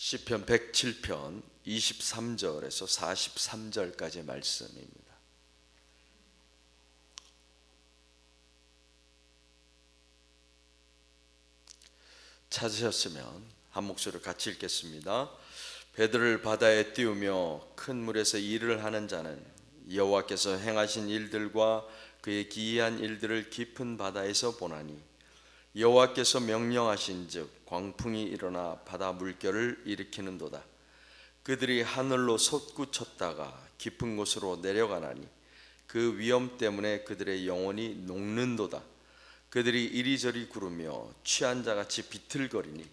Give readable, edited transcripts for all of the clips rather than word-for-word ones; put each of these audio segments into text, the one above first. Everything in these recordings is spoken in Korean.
시편 107편 23절에서 43절까지의 말씀입니다. 찾으셨으면 한 목소리로 같이 읽겠습니다. 배들을 바다에 띄우며 큰 물에서 일을 하는 자는 여호와께서 행하신 일들과 그의 기이한 일들을 깊은 바다에서 보나니, 여호와께서 명령하신즉 광풍이 일어나 바다 물결을 일으키는도다. 그들이 하늘로 솟구쳤다가 깊은 곳으로 내려가나니 그 위험 때문에 그들의 영혼이 녹는도다. 그들이 이리저리 구르며 취한 자같이 비틀거리니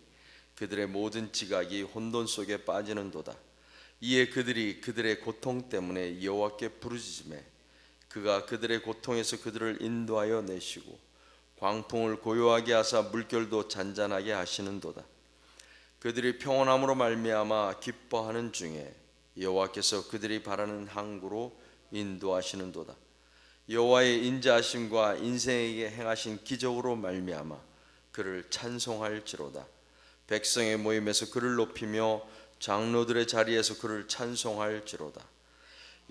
그들의 모든 지각이 혼돈 속에 빠지는도다. 이에 그들이 그들의 고통 때문에 여호와께 부르짖으매 그가 그들의 고통에서 그들을 인도하여 내시고 광풍을 고요하게 하사 물결도 잔잔하게 하시는도다. 그들이 평온함으로 말미암아 기뻐하는 중에 여호와께서 그들이 바라는 항구로 인도하시는도다. 여호와의 인자하심과 인생에게 행하신 기적으로 말미암아 그를 찬송할지로다. 백성의 모임에서 그를 높이며 장로들의 자리에서 그를 찬송할지로다.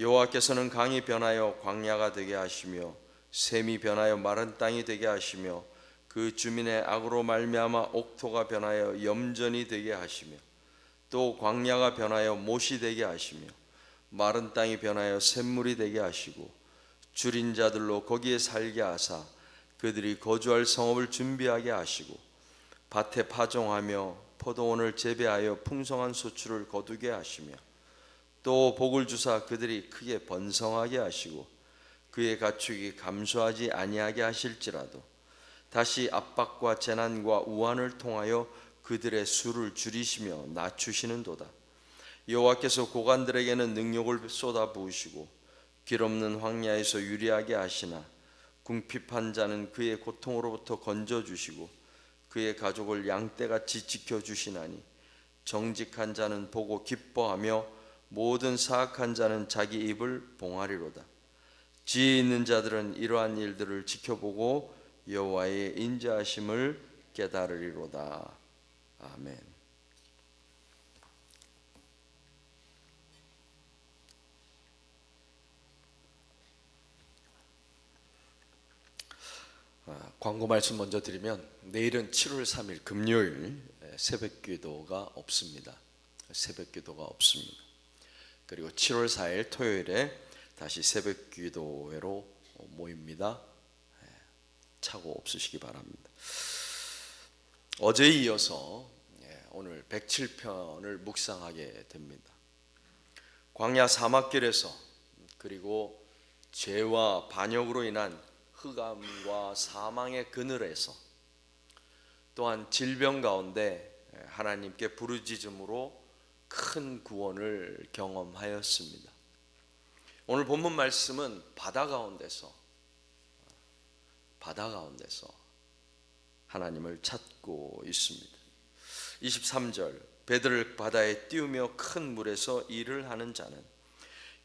여호와께서는 강이 변하여 광야가 되게 하시며 샘이 변하여 마른 땅이 되게 하시며 그 주민의 악으로 말미암아 옥토가 변하여 염전이 되게 하시며 또 광야가 변하여 못이 되게 하시며 마른 땅이 변하여 샘물이 되게 하시고 줄인 자들로 거기에 살게 하사 그들이 거주할 성읍을 준비하게 하시고 밭에 파종하며 포도원을 재배하여 풍성한 소출을 거두게 하시며 또 복을 주사 그들이 크게 번성하게 하시고 그의 가축이 감소하지 아니하게 하실지라도 다시 압박과 재난과 우환을 통하여 그들의 수를 줄이시며 낮추시는도다. 여호와께서 고관들에게는 능력을 쏟아 부으시고 길 없는 황야에서 유리하게 하시나 궁핍한 자는 그의 고통으로부터 건져주시고 그의 가족을 양떼같이 지켜주시나니 정직한 자는 보고 기뻐하며 모든 사악한 자는 자기 입을 봉하리로다. 지혜 있는 자들은 이러한 일들을 지켜보고 여호와의 인자하심을 깨달으리로다. 아멘. 광고 말씀 먼저 드리면 내일은 7월 3일 금요일 새벽기도가 없습니다. 새벽기도가 없습니다. 그리고 7월 4일 토요일에 다시 새벽기도회로 모입니다. 착오 없으시기 바랍니다. 어제에 이어서 오늘 107편을 묵상하게 됩니다. 광야 사막길에서 그리고 죄와 반역으로 인한 흑암과 사망의 그늘에서 또한 질병 가운데 하나님께 부르짖음으로 큰 구원을 경험하였습니다. 오늘 본문 말씀은 바다 가운데서 하나님을 찾고 있습니다. 23절 배들을 바다에 띄우며 큰 물에서 일을 하는 자는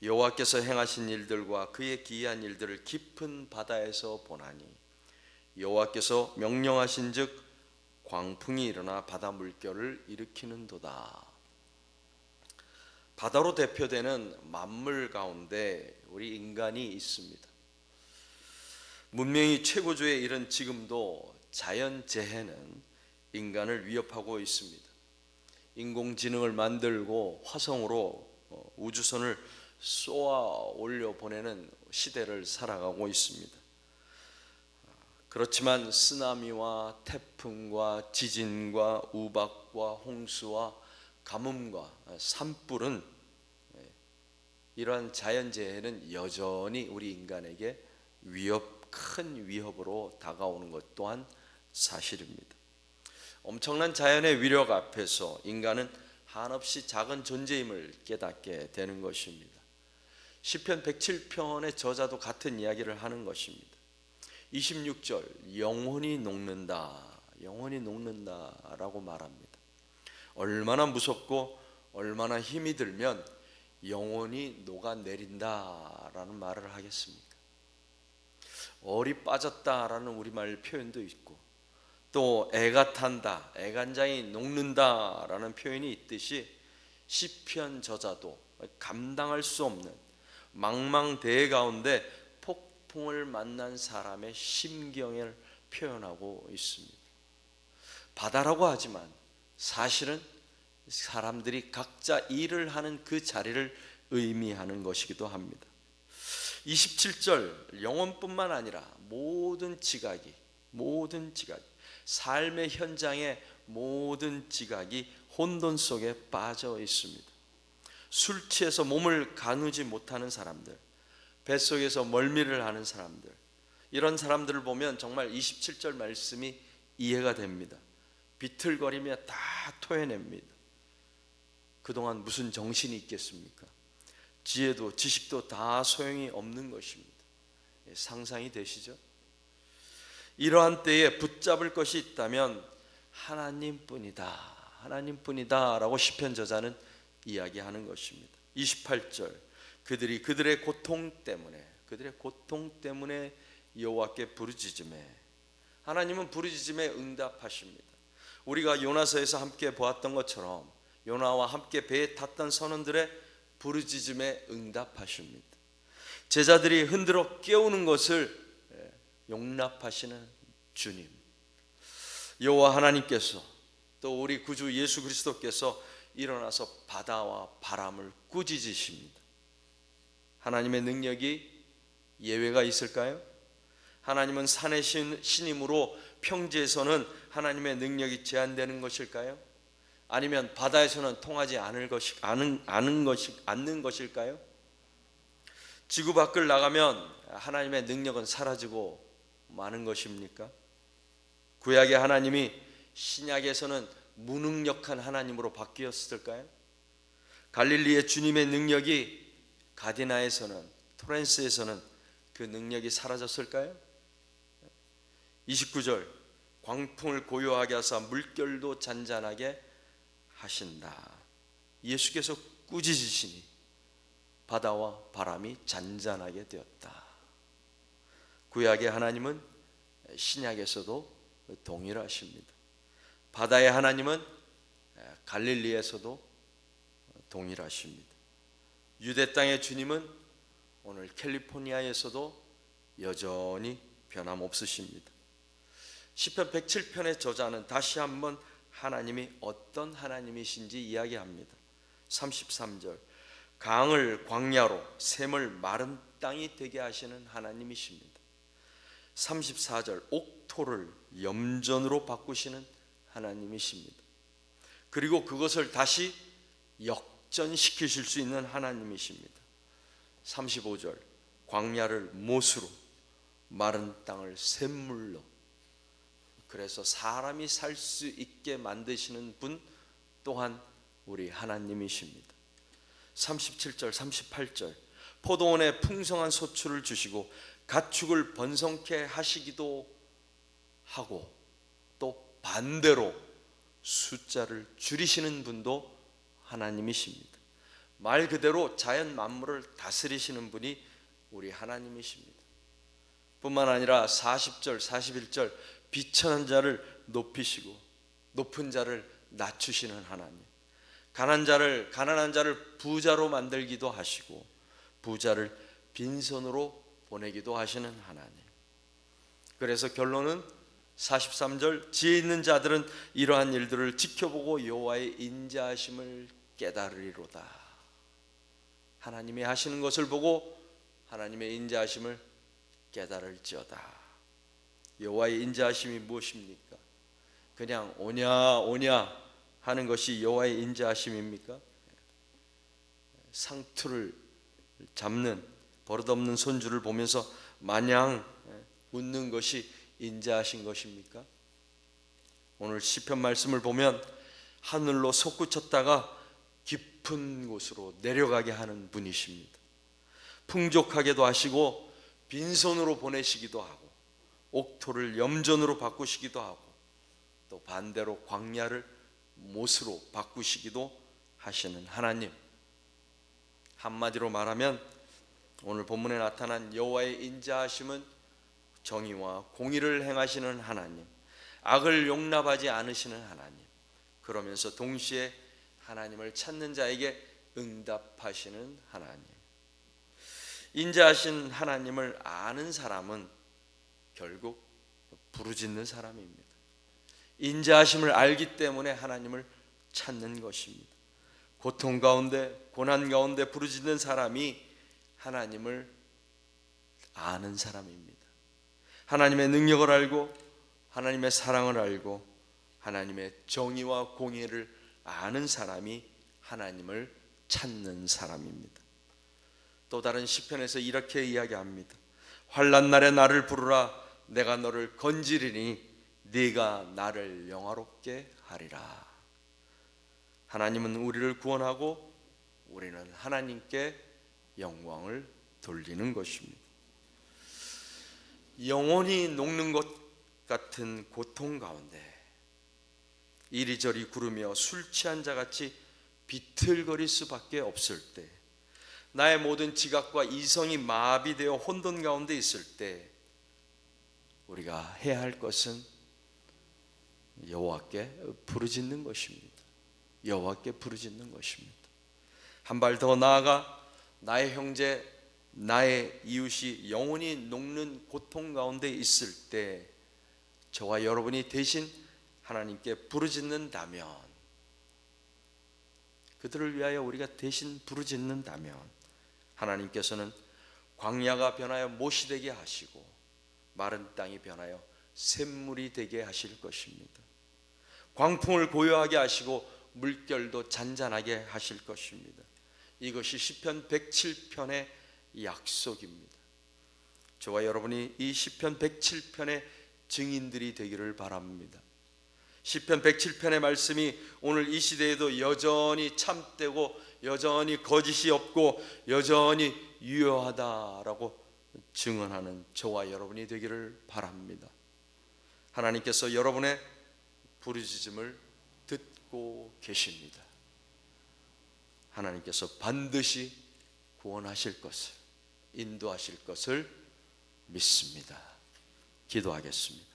여호와께서 행하신 일들과 그의 기이한 일들을 깊은 바다에서 보나니 여호와께서 명령하신즉 광풍이 일어나 바다 물결을 일으키는도다. 바다로 대표되는 만물 가운데 우리 인간이 있습니다. 문명이 최고조에 이른 지금도 자연재해는 인간을 위협하고 있습니다. 인공지능을 만들고 화성으로 우주선을 쏘아 올려 보내는 시대를 살아가고 있습니다. 그렇지만 쓰나미와 태풍과 지진과 우박과 홍수와 가뭄과 산불은 이러한 자연재해는 여전히 우리 인간에게 큰 위협으로 다가오는 것 또한 사실입니다. 엄청난 자연의 위력 앞에서 인간은 한없이 작은 존재임을 깨닫게 되는 것입니다. 시편 107편의 저자도 같은 이야기를 하는 것입니다. 26절 영혼이 녹는다라고 말합니다. 얼마나 무섭고 얼마나 힘이 들면 영혼이 녹아내린다라는 말을 하겠습니까? 얼이 빠졌다라는 우리말 표현도 있고 또 애가 탄다, 애간장이 녹는다라는 표현이 있듯이 시편 저자도 감당할 수 없는 망망대해 가운데 폭풍을 만난 사람의 심경을 표현하고 있습니다. 바다라고 하지만 사실은 사람들이 각자 일을 하는 그 자리를 의미하는 것이기도 합니다. 27절, 영혼뿐만 아니라 모든 지각이 삶의 현장의 모든 지각이 혼돈 속에 빠져 있습니다. 술 취해서 몸을 가누지 못하는 사람들, 뱃속에서 멀미를 하는 사람들, 이런 사람들을 보면 정말 27절 말씀이 이해가 됩니다. 비틀거리며 다 토해냅니다. 그동안 무슨 정신이 있겠습니까? 지혜도 지식도 다 소용이 없는 것입니다. 상상이 되시죠? 이러한 때에 붙잡을 것이 있다면 하나님뿐이다 라고 시편 저자는 이야기하는 것입니다. 28절, 그들이 그들의 고통 때문에 여호와께 부르짖음에, 하나님은 부르짖음에 응답하십니다. 우리가 요나서에서 함께 보았던 것처럼 요나와 함께 배에 탔던 선원들의 부르짖음에 응답하십니다. 제자들이 흔들어 깨우는 것을 용납하시는 주님, 여호와 하나님께서 또 우리 구주 예수 그리스도께서 일어나서 바다와 바람을 꾸짖으십니다. 하나님의 능력이 예외가 있을까요? 하나님은 산의 신임으로 평지에서는 하나님의 능력이 제한되는 것일까요? 아니면 바다에서는 통하지 않는 것일까요? 지구 밖을 나가면 하나님의 능력은 사라지고 마는 것입니까? 구약의 하나님이 신약에서는 무능력한 하나님으로 바뀌었을까요? 갈릴리의 주님의 능력이 가디나에서는, 토렌스에서는 그 능력이 사라졌을까요? 29절, 광풍을 고요하게 하사 물결도 잔잔하게 하신다. 예수께서 꾸짖으시니 바다와 바람이 잔잔하게 되었다. 구약의 하나님은 신약에서도 동일하십니다. 바다의 하나님은 갈릴리에서도 동일하십니다. 유대 땅의 주님은 오늘 캘리포니아에서도 여전히 변함없으십니다. 시편 107편의 저자는 다시 한번 하나님이 어떤 하나님이신지 이야기합니다. 33절, 강을 광야로 샘을 마른 땅이 되게 하시는 하나님이십니다. 34절, 옥토를 염전으로 바꾸시는 하나님이십니다. 그리고 그것을 다시 역전시키실 수 있는 하나님이십니다. 35절, 광야를 못으로 마른 땅을 샘물로, 그래서 사람이 살 수 있게 만드시는 분 또한 우리 하나님이십니다. 37절, 38절, 포도원에 풍성한 소출을 주시고 가축을 번성케 하시기도 하고, 또 반대로 숫자를 줄이시는 분도 하나님이십니다. 말 그대로 자연 만물을 다스리시는 분이 우리 하나님이십니다. 뿐만 아니라 40절, 41절, 비천한 자를 높이시고 높은 자를 낮추시는 하나님, 가난한 자를 부자로 만들기도 하시고 부자를 빈손으로 보내기도 하시는 하나님. 그래서 결론은 43절, 지혜 있는 자들은 이러한 일들을 지켜보고 여호와의 인자하심을 깨달으리로다. 하나님이 하시는 것을 보고 하나님의 인자하심을 깨달을지어다. 여호와의 인자하심이 무엇입니까? 그냥 오냐 하는 것이 여호와의 인자하심입니까? 상투를 잡는 버릇없는 손주를 보면서 마냥 웃는 것이 인자하신 것입니까? 오늘 시편 말씀을 보면 하늘로 솟구쳤다가 깊은 곳으로 내려가게 하는 분이십니다. 풍족하게도 하시고 빈손으로 보내시기도 하고 옥토를 염전으로 바꾸시기도 하고 또 반대로 광야를 못으로 바꾸시기도 하시는 하나님. 한마디로 말하면 오늘 본문에 나타난 여호와의 인자하심은 정의와 공의를 행하시는 하나님, 악을 용납하지 않으시는 하나님, 그러면서 동시에 하나님을 찾는 자에게 응답하시는 하나님. 인자하신 하나님을 아는 사람은 결국 부르짖는 사람입니다. 인자하심을 알기 때문에 하나님을 찾는 것입니다. 고통 가운데, 고난 가운데 부르짖는 사람이 하나님을 아는 사람입니다. 하나님의 능력을 알고, 하나님의 사랑을 알고, 하나님의 정의와 공의를 아는 사람이 하나님을 찾는 사람입니다. 또 다른 시편에서 이렇게 이야기합니다. 환난 날에 나를 부르라. 내가 너를 건지리니 네가 나를 영화롭게 하리라. 하나님은 우리를 구원하고 우리는 하나님께 영광을 돌리는 것입니다. 영혼이 녹는 것 같은 고통 가운데 이리저리 구르며 술 취한 자같이 비틀거릴 수밖에 없을 때, 나의 모든 지각과 이성이 마비되어 혼돈 가운데 있을 때 우리가 해야 할 것은 여호와께 부르짖는 것입니다. 여호와께 부르짖는 것입니다. 한 발 더 나아가 나의 형제, 나의 이웃이 영혼이 녹는 고통 가운데 있을 때 저와 여러분이 대신 하나님께 부르짖는다면, 그들을 위하여 우리가 대신 부르짖는다면 하나님께서는 광야가 변하여 못이 되게 하시고 마른 땅이 변하여 샘물이 되게 하실 것입니다. 광풍을 고요하게 하시고 물결도 잔잔하게 하실 것입니다. 이것이 시편 107편의 약속입니다. 저와 여러분이 이 시편 107편의 증인들이 되기를 바랍니다. 시편 107편의 말씀이 오늘 이 시대에도 여전히 참되고 여전히 거짓이 없고 여전히 유효하다라고 증언하는 저와 여러분이 되기를 바랍니다. 하나님께서 여러분의 부르짖음을 듣고 계십니다. 하나님께서 반드시 구원하실 것을, 인도하실 것을 믿습니다. 기도하겠습니다.